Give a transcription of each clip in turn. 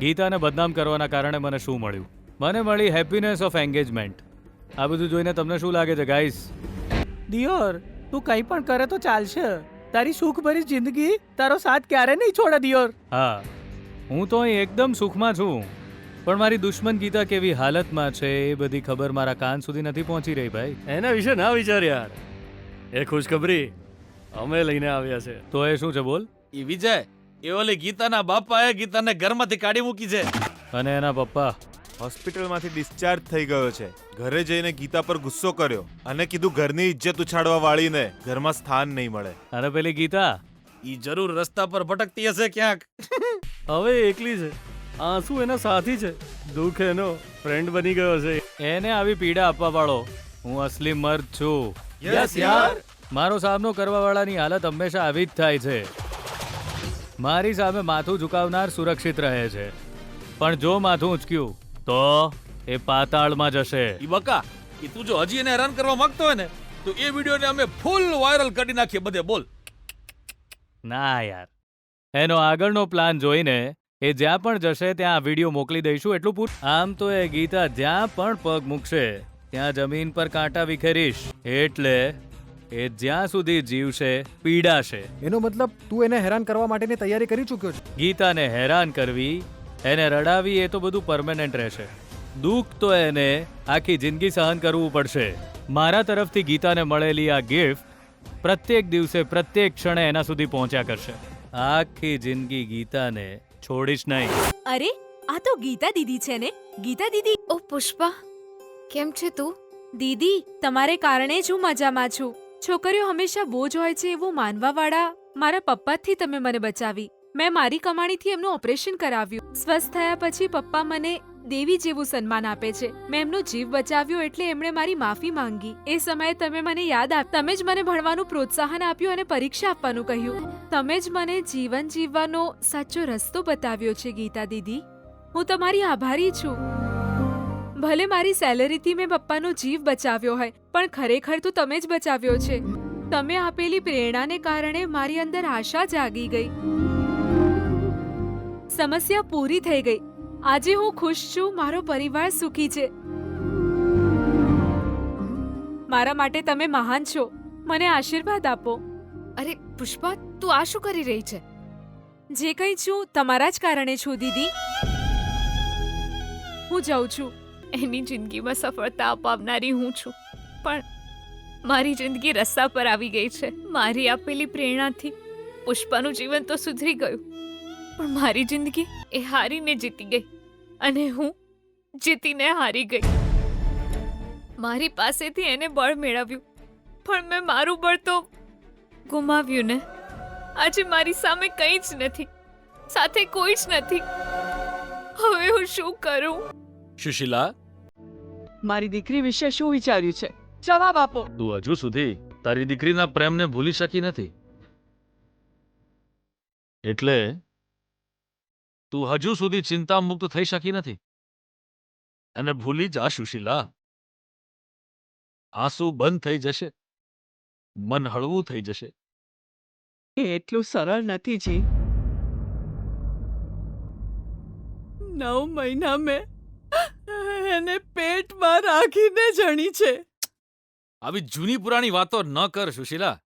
ગીતાને બદનામ કરવાના કારણે મને શું મળ્યું? મને મળી હેપીનેસ ઓફ એન્ગેજમેન્ટ. આ બધું જોઈને તમને શું લાગે છે ગાઈસ? દિયોર, તું કંઈ પણ કરે તો ચાલશે. તારી સુખભરી જિંદગી તારો સાથ ક્યારે નહીં છોડે દિયોર. હા, હું તો અહીં એકદમ સુખમાં છું, પણ મારી દુશ્મન ગીતા કેવી હાલતમાં છે એ બધી ખબર મારા કાન સુધી નથી પહોંચી રહી ભાઈ. એના વિશે ના વિચાર યાર. એ ખુશખબરી અમે લઈને આવ્યા છે. તો એ શું છે બોલ? ઈ વિજય, એ ઓલી ગીતાના બાપાએ ગીતાને ઘરમાંથી કાઢી મૂકી છે. અને એના પપ્પા હોસ્પિટલમાંથી ડિસ્ચાર્જ થઈ ગયો છે. ઘરે જઈને ગીતા પર ગુસ્સો કર્યો અને કીધું ઘરની ઇજ્જત ઉછાળવા વાળીને ઘરમાં સ્થાન નહીં મળે. અને પેલી ગીતા ઈ જરૂર રસ્તા પર ભટકતી હશે ક્યાંક. હવે એકલી છે, આંસુ એના સાથી છે, દુઃખ એનો ફ્રેન્ડ બની ગયો છે. એને આવી પીડા આપવા વાળો હું અસલી મર્દ છું. યસ યાર. મારો સામનો કરવા વાળાની હાલત હંમેશા આવી જ થાય છે. મારી સામે માથું ઝુકાવનાર સુરક્ષિત રહે છે, પણ જો માથું ઉંચક્યું તો એ પાતાળમાં જશે. ઈ બકા, ઈ તું જો હજી એને હેરાન કરવા માંગતો હોય ને તો એ વિડિયોને અમે ફૂલ વાયરલ કરી નાખીએ બધે. બોલ. ના યાર, એનો આગળનો પ્લાન જોઈને એ જ્યાં પણ જશે ત્યાં આ વિડીયો મોકલી દઈશું એટલું પૂછ. આમ તો એ ગીતા જ્યાં પણ પગ મૂકશે ત્યાં જમીન પર કાંટા વિખેરીશ, એટલે એ જ્યાં સુધી જીવશે પીડાશે. એનો મતલબ તું એને હેરાન કરવા માટેની તૈયારી કરી ચૂક્યો છે. ગીતાને હેરાન કરવી, એને રડાવી એ તો બધું પરમેનન્ટ રહેશે. દુઃખ તો એને આખી જિંદગી સહન કરવું પડશે. મારા તરફથી ગીતાને મળેલી આ ગિફ્ટ પ્રત્યેક દિવસે પ્રત્યેક ક્ષણે એના સુધી પહોંચ્યા કરશે. આખી જિંદગી ગીતાને છોડીશ નહીં. અરે આ તો ગીતા દીદી છે ને? ગીતા દીદી. ઓ પુષ્પા, કેમ છે તું? દીદી, તમારે કારણે જ હું મજામાં છું. છોકરીઓ હંમેશા બોજ હોય છે એવું માનવાવાળા મારા પપ્પાથી તમે મને બચાવી. મેં મારી કમાણીથી એમનું ઓપરેશન કરાવ્યું. સ્વસ્થ થયા પછી પપ્પા મને દેવી જેવું સન્માન આપે છે. મેં એમનો જીવ બચાવ્યો એટલે એમણે મારી માફી માંગી. એ સમયે તમે મને યાદ આપ. તમે જ મને ભણવાનું પ્રોત્સાહન આપ્યું અને પરીક્ષા આપવાનું કહ્યું. તમે જ મને જીવન જીવવાનો સાચો રસ્તો બતાવ્યો છે ગીતા દીદી. હું તમારી આભારી છું. ભલે મારી સેલેરીથી મેં પપ્પાનો જીવ બચાવ્યો હોય, પણ ખરેખર તો તમે જ બચાવ્યો છે. તમે આપેલી પ્રેરણાને કારણે મારી અંદર આશા જાગી ગઈ. સમસ્યા પૂરી થઈ ગઈ. આજે હું ખુશ છું. મારો પરિવાર સુખી છે. મારા માટે તમે મહાન છો. મને આશીર્વાદ આપો. અરે પુષ્પા, તું આ શું કરી રહી છે? જે કંઈ છું તમારા જ કારણે છું દીદી. હું જાઉં છું. એની જિંદગીમાં સફળતા અપાવનારી હું છું, પણ મારી જિંદગી રસ્તા પર આવી ગઈ છે. મારી આપેલી પ્રેરણાથી પુષ્પાનું જીવન તો સુધરી ગયું, પણ મારી જિંદગી એ હારીને જીતી ગઈ અને હું જીતીને હારી ગઈ. મારી પાસેથી એને બળ મેળવ્યું, પણ મેં મારું બળ તો ગુમાવ્યું ને. આજે મારી સામે કંઈ જ નથી, સાથે કોઈ જ નથી. હવે હું શું કરું? સુશીલા, મારી દીકરી વિશે શું વિચાર્યું છે? જવાબ આપો. તું હજુ સુધી તારી દીકરીના પ્રેમને ભૂલી શકી નથી, એટલે તું હજુ સુધી ચિંતા મુક્ત થઈ શકી નથી. અને ભૂલી જા સુશીલા. આંસુ બંધ થઈ જશે, મન હળવું થઈ જશે. એ એટલું સરળ નથી જી. 9 મહિના મેં એને પેટમાં રાખીને જણી છે. આવી જૂની પુરાણી વાતો ન કર સુશીલા.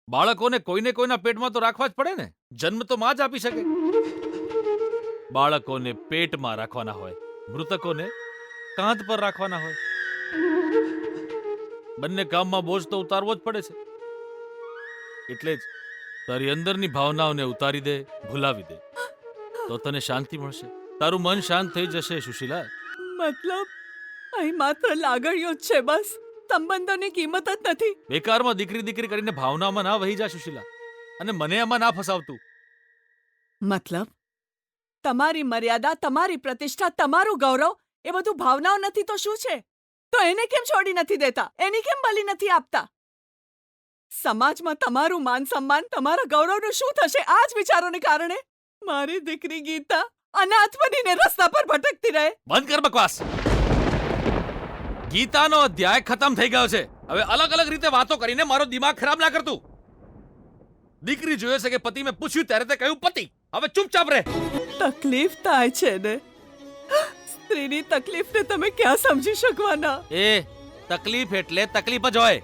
બાળકોને કોઈને કોઈના પેટમાં તો રાખવા જ પડે ને. જન્મ તો માં જ આપી શકે. બાળકોને પેટમાં રાખવાના હોય, મૃતકોને કાંધ પર રાખવાના હોય. બંને કામમાં બોજ તો ઉતારવો જ પડે છે. એટલે જ તારી અંદરની ભાવનાઓને ઉતારી દે, ભૂલાવી દે, તો તને શાંતિ મળશે. તારું મન શાંત થઈ જશે સુશીલા. મતલબ અહીં માત્ર લાગણીઓ જ છે બસ? સંબંધોની કિંમત જ નથી? બેકારમાં દીકરી દીકરી કરીને ભાવનામાં ના વહી જા સુશીલા, અને મને આમાં ના ફસાવતું. મતલબ તમારી મર્યાદા, તમારી પ્રતિષ્ઠા, તમારું ગૌરવ એ બધું ભાવનાઓ નથી તો શું છે? તો એને કેમ છોડી નથી દેતા? એની કેમ બલી નથી આપતા? સમાજમાં તમારું માન સન્માન, તમારા ગૌરવનું શું થશે આ જ વિચારોને કારણે? મારી દીકરી ગીતા અનાથ બનીને રસ્તા પર ભટકતી રહે. બંધ કર બકવાસ. ગીતાનો અધ્યાય ખતમ થઈ ગયો છે. હવે અલગ અલગ રીતે વાતો કરીને મારો દિમાગ ખરાબ ના કરતું. દીકરી જોયે છે કે પતિ મેં પૂછ્યું ત્યારે તે કહ્યું પતિ. હવે ચૂપચાપ રહે. તકલીફ થાય છે ને. સ્ત્રીની તકલીફને તમે ક્યાં સમજી શકવાના? એ તકલીફ એટલે તકલીફ જ હોય.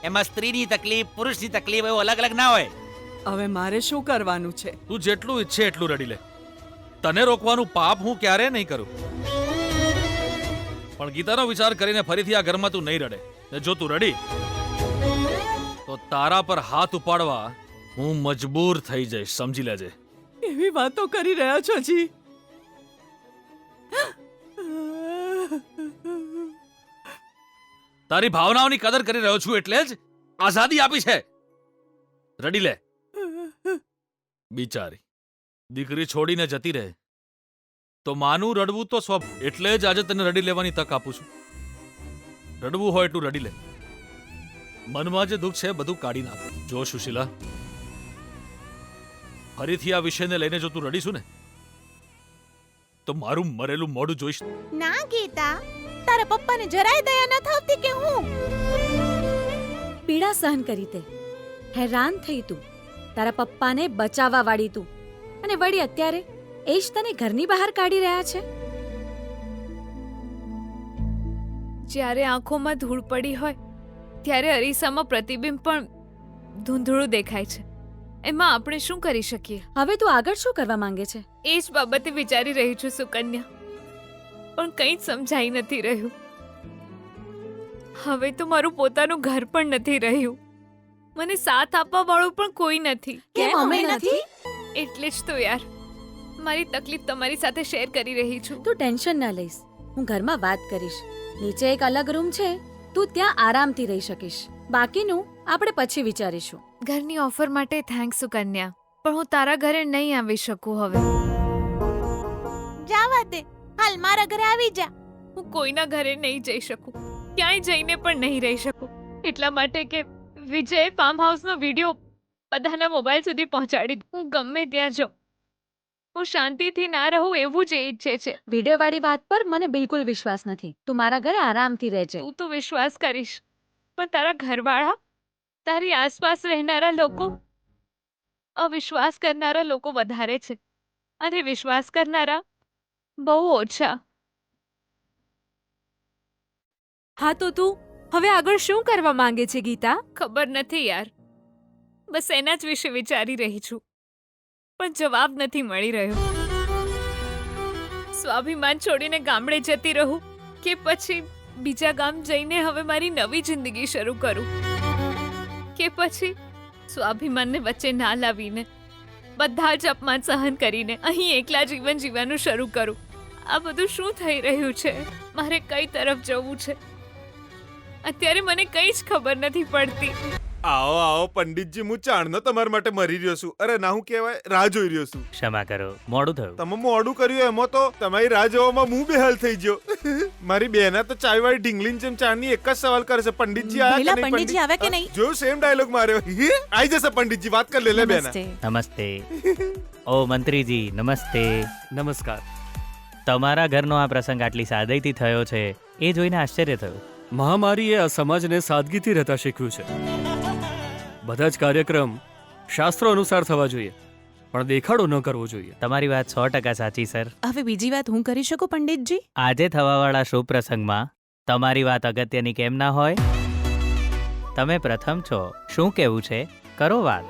એમાં સ્ત્રીની તકલીફ પુરુષની તકલીફ એવું અલગ અલગ ના હોય. હવે મારે શું કરવાનું છે? તું જેટલું ઈચ્છે એટલું રડી લે. તને રોકવાનું પાપ હું ક્યારેય નહીં કરું. પણ ગીતાનો વિચાર કરીને ફરીથી આ ઘરમાં તું નહીં રડે. ને જો તું રડી તો તારા પર હાથ ઉપાડવા હું મજબૂર થઈ જઈશ, સમજી લેજે. એવી વાતો કરી રહ્યા છો જી. તારી ભાવનાઓની કદર કરી રહ્યો છું એટલે જ આઝાદી આપી છે. રડી લે. બિચારી દીકરી છોડીને જતી રહે તો માનું રડવું તો એટલે જ આજે તને રડી લેવાની તક આપું છું. રડવું હોય એટલું રડી લે. મનમાં જે દુઃખ છે બધું કાઢી નાખ. જો સુશીલા, ફરીથી આ વિષયને લઈને જો તું રડીશું ને તો મારું મરેલું મોઢું જોઈશ. ના ગીતા, તારા પપ્પાને જરાય દયા ન થતી કે હું પીડા સહન કરી તે હેરાન થઈ તું, તારા પપ્પાને બચાવવા વાળી તું, અને વળી અત્યારે એ જ તને ઘરની બહાર કાઢી રહ્યા છે. જ્યારે આંખોમાં ધૂળ પડી હોય ત્યારે અરીસામાં પ્રતિબિંબ પણ ધૂંધળું દેખાય છે. એમાં આપણે શું કરી શકીએ? હવે તું આગળ શું કરવા માંગે છે? એ જ બાબતે વિચારી રહી છું સુકન્યા, પણ કંઈ જ સમજાઈ નથી રહ્યું. હવે તો મારું પોતાનું ઘર પણ નથી રહ્યું, મને સાથ આપવા વાળું પણ કોઈ નથી. કેમ અમે નથી? એટલે જ તો યાર મારી તકલીફ તમારી સાથે શેર કરી રહી છું. તું ટેન્શન ના લઈશ, હું ઘરમાં વાત કરીશ. નીચે એક અલગ રૂમ છે, તું ત્યાં આરામથી રહી શકીશ. બાકીનું આપણે પછી વિચારીશું. ઘરની ઓફર માટે થેન્ક્સ સુકન્યા, પણ હું તારા ઘરે નહીં આવી શકું હવે. જાવા દે, હાલ મારા ઘરે આવી જા. હું કોઈના ઘરે નહીં જઈ શકું, ક્યાંય જઈને પણ નહીં રહી શકું, એટલા માટે કે વિજય ફાર્મ હાઉસનો વિડીયો બધાના મોબાઈલ સુધી પહોંચાડી. હું ગમે ત્યાં જાઉં, હું શાંતિથી ના રહું એવું જ એ ઈચ્છે છે. વિડિયો વાળી વાત પર મને બિલકુલ વિશ્વાસ નથી. તું મારા ઘરે આરામથી રહેજે. તું તો વિશ્વાસ કરીશ, પણ તારા ઘરવાળા, તારી આસપાસ રહેનારા લોકો, અવિશ્વાસ કરનારા લોકો વધારે છે અને વિશ્વાસ કરનારા બહુ ઓછા. હા તો તું હવે આગળ શું કરવા માંગે છે ગીતા? ખબર નથી યાર, બસ એના જ વિશે વિચારી રહી છું, પણ જવાબ નથી મળી રહ્યો. સ્વાભિમાન છોડીને ગામડે જતી રહું કે પછી બીજા ગામ જઈને હવે મારી નવી જિંદગી શરૂ કરું, કે પછી સ્વાભિમાનને વચ્ચે ના લાવીને બધા જ અપમાન સહન કરીને અહીં એકલા જીવન જીવવાનું શરૂ કરું. આ બધું શું થઈ રહ્યું છે? મારે કઈ તરફ જવું છે અત્યારે મને કઈ જ ખબર નથી પડતી. આવો આવો પંડિતજી, હું ચાણનો તમારા માટે મરી રહ્યો છું. અરે ના, હું કહેવાય રાહ જોઈ રહ્યો છું. ક્ષમા કરો, મોડું થયું. તમે મોડું કર્યું એમાં તો તમારી રાહ જોવામાં હું બેહાલ થઈ ગયો. મારી બેના તો ચાયવાળી ઢીંગલીન જેમ ચાની એક જ સવાલ કરે છે, પંડિતજી આયા કે નહીં? પંડિતજી આવ્યા કે નહીં? જો સેમ ડાયલોગ માર્યો. આઈ જશે પંડિતજી, વાત કર લે બેના. નમસ્તે. ઓ મંત્રીજી, નમસ્તે. નમસ્કાર. તમારા ઘરનો આ પ્રસંગ આટલી સાદગીથી થયો છે એ જોઈને આશ્ચર્ય થયું. મહામારીએ આ સમાજને સાદગીથી રહેતા શીખ્યું છે. બધા જ કાર્યક્રમ શાસ્ત્રો અનુસાર થવા જોઈએ, પણ દેખાડો ન કરવો જોઈએ. તમારી વાત 100% સાચી સર. હવે બીજી વાત હું કરી શકું પંડિતજી? આજે થવાવાળા શુભ પ્રસંગમાં તમારી વાત અગત્યની કેમ ના હોય? તમે પ્રથમ છો, શું કહેવું છે? કરો વાત.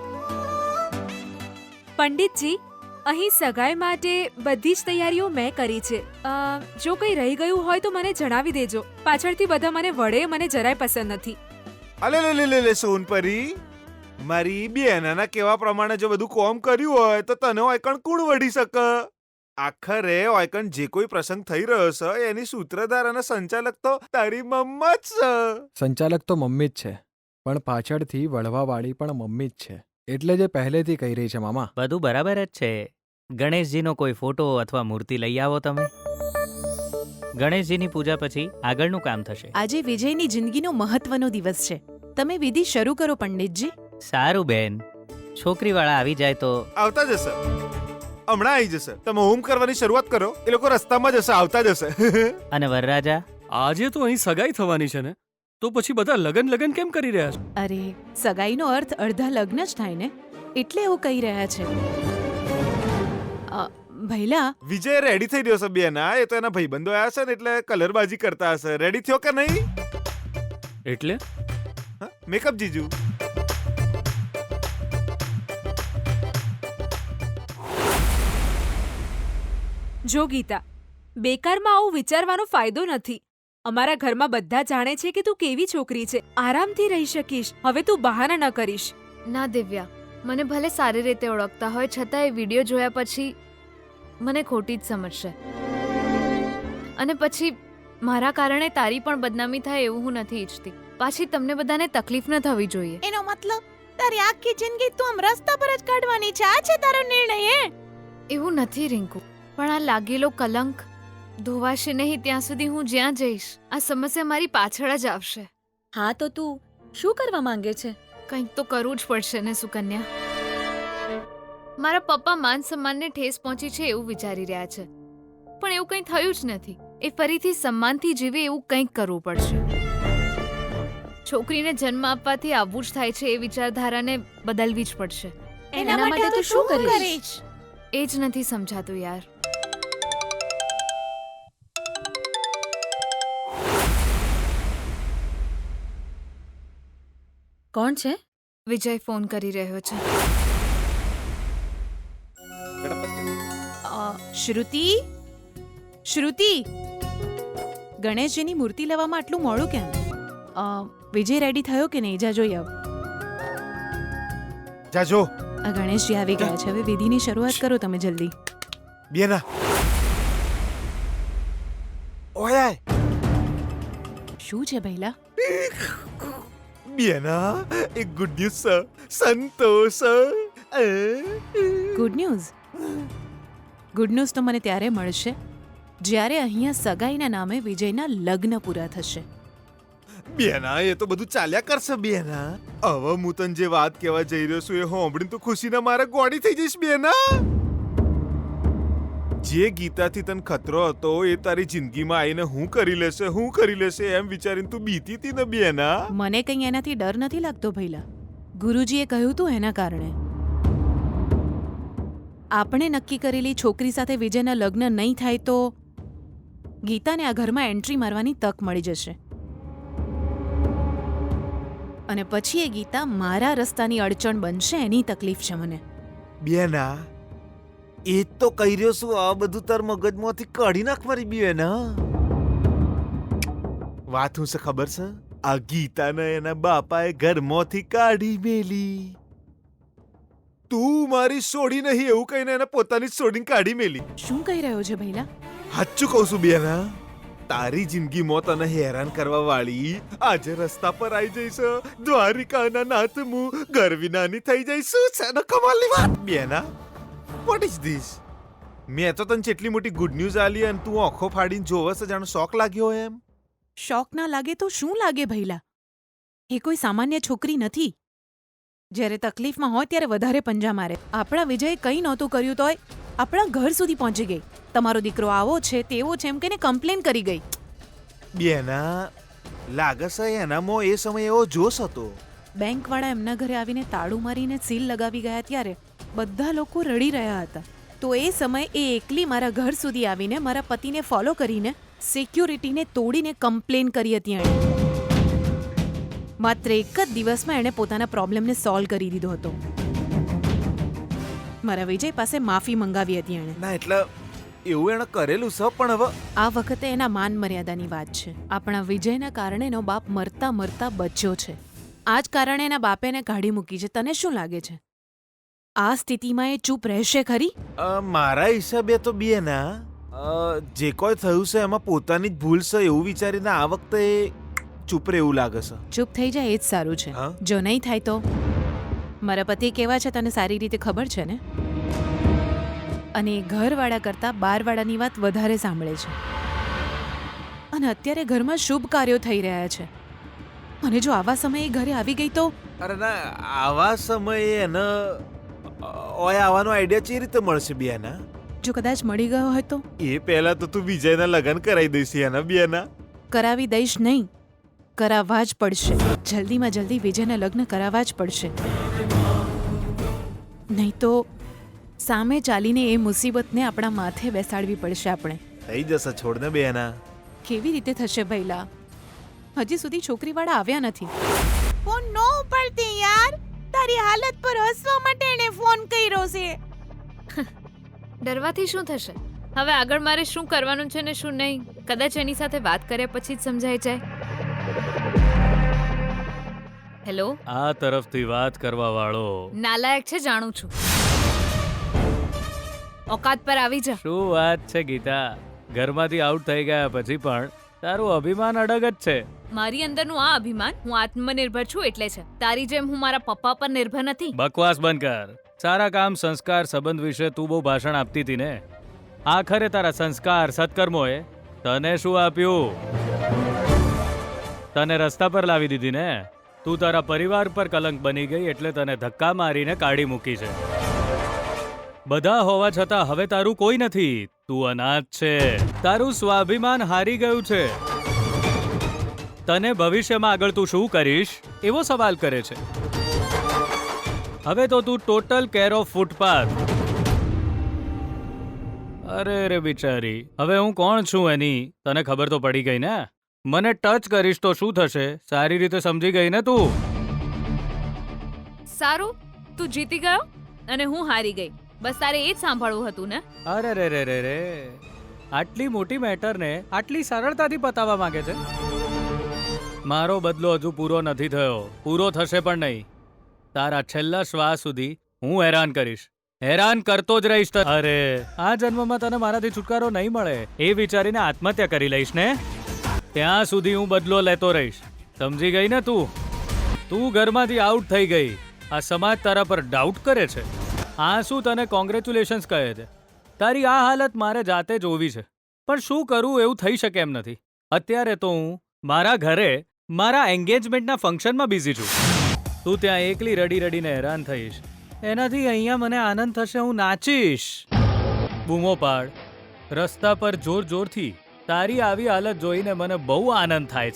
પંડિતજી, અહીં સગાઈ માટે બધી જ તૈયારીઓ મેં કરી છે. જો કંઈ રહી ગયું હોય તો મને જણાવી દેજો. પાછળથી બધા મને વળે, મને જરાય પસંદ નથી. અલે લે લે લે સોનપરી, મારી બેનાના કેવા પ્રમાણે જો બધું કોમ કર્યું હોય તો તને ઓયકણ કોણ વઢી શકે? આખરે ઓયકણ જે કોઈ પ્રસંગ થઈ રહ્યો છે એની સૂત્રધાર અને સંચાલક તો તારી મમ્મા જ છે. સંચાલક તો મમ્મી જ છે, પણ પાછળથી વળવાવાળી પણ મમ્મી જ છે. એટલે જે પહેલેથી કહી રહી છે મામા. બધું બરાબર જ છે. ગણેશજીનો કોઈ ફોટો અથવા મૂર્તિ લઈ આવો તમે. ગણેશજીની પૂજા પછી આગળનું કામ થશે. આજે વિજયની જિંદગીનો મહત્વનો દિવસ છે. તમે વિધિ શરૂ કરો પંડિતજી. સારું બેન, છોકરીવાળા આવી જાય તો. આવતા જશે, હમણાં આવી જશે. તમે હોમ કરવાની શરૂઆત કરો, એ લોકો રસ્તામાં જશે, આવતા જશે. અને વરરાજા? આજે તો અહીં સગાઈ થવાની છે ને, તો પછી બધા લગન લગન કેમ કરી રહ્યા છે? અરે, સગાઈનો અર્થ અડધા લગ્ન જ થાય ને, એટલે એવું કહી રહ્યા છે. ભૈલા વિજય રેડી થઈ રહ્યો છે બેના. એ તો એના ભાઈબંધો આવ્યા છે ને એટલે કલરબાજી કરતા હશે. રેડી થયો કે નહીં? એટલે મેકઅપ જીજુ. જો ગીતા, બેકારમાં આવું વિચારવાનો ફાયદો નથી. અમારા ઘરમાં બધા જાણે છે કે તું કેવી છોકરી છે. આરામથી રહી શકીશ. હવે તું બહાના ન કરીશ. ના દિવ્યા, મને ભલે સારી રીતે ઓળખતા હોય છતાં એ વિડીયો જોયા પછી મને ખોટી જ સમજશે. અને પછી મારા કારણે તારી પણ બદનામી થાય એવું હું નથી ઈચ્છતી. પાછી તમને બધાને તકલીફ ન થવી જોઈએ. એનો મતલબ તારી આખી જિંદગી તું આમ રસ્તા પર જ કાઢવાની છે? આ છે તારો નિર્ણય? એવું નથી રિંકુ, પણ આ લાગેલો કલંક ધોવાશે નહીં ત્યાં સુધી હું જ્યાં જઈશ આ સમસ્યા મારી પાછળ જ આવશે. હા તો તું શું કરવા માંગે છે? કંઈક તો કરવું જ પડશે ને સુકન્યા. મારા પપ્પા માન સન્માનને ઠેસ પહોંચી છે એવું વિચારી રહ્યા છે, પણ એવું કંઈ થયું જ નથી. એ ફરીથી સન્માનથી જીવે એવું કંઈક કરવું પડશે. છોકરીને જન્મ આપવાથી આવું જ થાય છે એ વિચારધારાને બદલવી જ પડશે. એના માટે તું શું કરીશ? એ જ નથી સમજાતું યાર. કોણ છે? વિજય ફોન કરી રહ્યો છે. શ્રુતિ, શ્રુતિ, ગણેશજીની મૂર્તિ લેવામાં આટલું મોડું કેમ? વિજય રેડી થયો કે નહીં? જા જોઈ આવ. જાજો. આ ગણેશજી આવી ગયા છે. હવે વિધિની શરૂઆત કરો તમે જલ્દી. બેના. ઓય શું છે ભૈલા? બેના, એક ગુડ ન્યૂઝ છે. Santosh. Good news? Good news તો મને ત્યારે મળશે જ્યારે અહીંયા સગાઈના નામે વિજયના લગ્ન પૂરા થશે. બેના, એ તો બધું ચાલ્યા કરશે બેના. હવે હું તને જે વાત કહેવા જઈ રહ્યો છું એ હોંભળીને તો ખુશીના મારે ગોળી થઈ જઈશ બેના. જે ગીતાથી તને ખતરો હતો એ તારી જિંદગીમાં આવીને હું કરી લેશે એમ વિચારીને તું બીતી હતી ને બેના. મને કંઈ એનાથી ડર નથી લાગતો ભૈલા. ગુરુજીએ કહ્યું તું એના કારણે. આપણે નક્કી કરેલી છોકરી સાથે વિજયના લગ્ન નહીં થાય તો ગીતાને આ ઘરમાં એન્ટ્રી મારવાની તક મળી જશે. અને પછી એ ગીતા મારા રસ્તાની અડચણ બનશે એની તકલીફ છે મને. બેના, એ તો કહી રહ્યો છું આ બધું તાર મગજમાંથી કાઢી નાખ મારી બેના. વાત હું છે ખબર છે? આ ગીતાને એના બાપાએ ઘરમાંથી કાઢી મેલી. તું મારી છોડી નહીં એવું કહીને એને પોતાની જ છોડીને કાઢી મેલી. શું કહી રહ્યો છે ભૈલા? સાચું કહું છું બેના. તારી જિંદગીમાં તને હેરાન કરવા વાળી આજે રસ્તા પર આવી જઈશ. દ્વારિકાના નાથ હું ગરવીનાની થઈ જઈશ. શું છે ને કમાલની વાત બેના? What is this? મેં તો તને જેટલી મોટી ગુડ ન્યૂઝ આલી અને તું આંખો ફાડીને જોવસ જાણે શોક લાગ્યો એમ. શોક ના લાગે તો શું લાગે ભૈલા? એ કોઈ સામાન્ય છોકરી નથી. જ્યારે તકલીફમાં હોય ત્યારે વધારે પંજા મારે. આપણા વિજયે કંઈ નહોતું કર્યું તોય આપણા ઘર સુધી પહોંચી ગઈ. તમારો દીકરો આવો છે તેવો છે એમ કહીને કમ્પ્લેન કરી ગઈ. બેના, લાગે છે એનામાં એ સમય એવો જોશ હતો. બેંકવાળા એમના ઘરે આવીને તાળું મારીને સીલ લગાવી ગયા ત્યારે બધા લોકો રડી રહ્યા હતા. તો એ સમય એ એકલી મારા ઘર સુધી આવીને મારા પતિને ફોલો કરીને સિક્યુરિટીને તોડીને કમ્પ્લેન કરી હતી એણે. માત્ર એક જ દિવસમાં એણે પોતાના પ્રોબ્લેમને સોલ્વ કરી દીધો હતો. મારા વિજય પાસે માફી મંગાવી હતી એણે. ના એટલે એવું એણે કરેલું છે પણ હવે આ વખતે એના માન મર્યાદાની વાત છે. આપણા વિજયના કારણે એનો બાપ મરતા મરતા બચ્યો છે. આ જ કારણે એના બાપે એને કાઢી મૂકી છે. તને શું લાગે છે આ સ્થિતિમાં એ ચૂપ રહેશે ખરી? મારા હિસાબે તો બેના જે કોઈ થયું છે એમાં પોતાની જ ભૂલ છે એવું વિચારીને આ વખતે ચૂપ રહેવું લાગે છે. ચૂપ થઈ જાય એ જ સારું છે. જો નહીં થાય તો મારા પતિ કેવા છે તને સારી રીતે ખબર છે ને. અને ઘરવાળા કરતા બારવાળાની વાત વધારે સાંભળે છે. અને અત્યારે ઘરમાં શુભ કાર્યો થઈ રહ્યા છે. અને જો આવા સમયે ઘરે આવી ગઈ તો? અરે ના, આવા સમયે એને ઓય આવવાનો આઈડિયા ચી રીતે મળશે બેના? જો કદાચ મળી ગયો હોય તો? એ પહેલા તો તું વિજયના લગ્ન કરાવી દઈશ એના બેના. કરાવી દઈશ નહીં, કરાવવા જ પડશે. જલ્દીમાં જલ્દી વિજયના લગ્ન કરાવવા જ પડશે. નહીં તો સામે ચાલીને એ મુસીબતને આપણા માથે બેસાડવી પડશે આપણે. થઈ જશે, છોડને બેના. કેવી રીતે થશે ભૈલા? હજી સુધી છોકરીવાળા આવ્યા નથી. ફોન નો ઉપાડતી યાર. તારી હાલત પર હસવા માટે એને ફોન કર્યો છે. ડરવાથી શું થશે? હવે આગળ મારે શું કરવાનું છે ને શું નહીં, કદાચ એની સાથે વાત કર્યા પછી જ સમજાઈ જાય. હેલો, આ તરફથી વાત કરવા વાળો નાલાયક છે જાણું છું. ઓકાત પર આવી જા. શું વાત છે ગીતા? ઘરમાંથી આઉટ થઈ ગયા પછી પણ તારું અભિમાન અડગ જ છે. મારી અંદરનું આ અભિમાન હું આત્મનિર્ભર છું એટલે છે. તારી જેમ હું મારા પપ્પા પર નિર્ભર નથી. બકવાસ બંધ કર. સારા કામ, સંસ્કાર, સંબંધ વિશે તું બહુ ભાષણ આપતી હતી ને. આખરે તારા સંસ્કાર, સત્કર્મોએ તને શું આપ્યું? તને રસ્તા પર લાવી દીધી ને. તું તારા પરિવાર પર કલંક બની ગઈ એટલે તને ધક્કા મારીને કાઢી મૂકી છે. બધા હોવા છતાં હવે તારું કોઈ નથી. તું અનાથ છે. તારું સ્વાભિમાન હારી ગયું છે. તને ભવિષ્યમાં આગળ તું શું કરીશ એવો સવાલ કરે છે. હવે તો તું ટોટલ કેર ઓફ ફૂટપાથ. અરે રે બિચારી, હવે હું કોણ છું એની તને ખબર તો પડી ગઈ ને. મને ટચ કરીશ તો શું થશે? સારી રીતે સમજી ગઈ ને તું? સારું, તું જીતી ગયો અને હું હારી ગઈ. બસ તારે એ જ સાંભળવું હતું ને? અરે રે રે રે રે, આટલી મોટી મેટરને આટલી સરળતાથી પતાવવા માંગે છે. મારો બદલો હજુ પૂરો નથી થયો. પૂરો થશે પણ નહીં. તારા છેલ્લા શ્વાસ સુધી હું હેરાન કરીશ. હેરાન કરતો જ રહીશ. અરે આ જન્મમાં તને મારાથી છુટકારો નહીં મળે એ વિચારીને આત્મહત્યા કરી લઈશ ને? ત્યાં સુધી હું બદલો લેતો રહીશ. સમજી ગઈ ને તું? તું ઘરમાંથી આઉટ થઈ ગઈ. આ સમાજ તારા પર ડાઉટ કરે છે. આ શું તને કોંગ્રેચ્યુલેશન્સ કહે છે? તારી આ હાલત મારે જાતે જોવી છે, પણ શું કરું એવું થઈ શકે એમ નથી. અત્યારે તો હું મારા ઘરે મારા એન્ગેજમેન્ટના ફંક્શનમાં બિઝી છું. તું ત્યાં એકલી રડી રડીને હેરાન થઈશ. એનાથી અહીંયા મને આનંદ થશે. હું નાચીશ, બૂમો પાડ રસ્તા પર જોર જોરથી. તારી આવી હાલત જોઈને મને બહુ આનંદ થાય છે.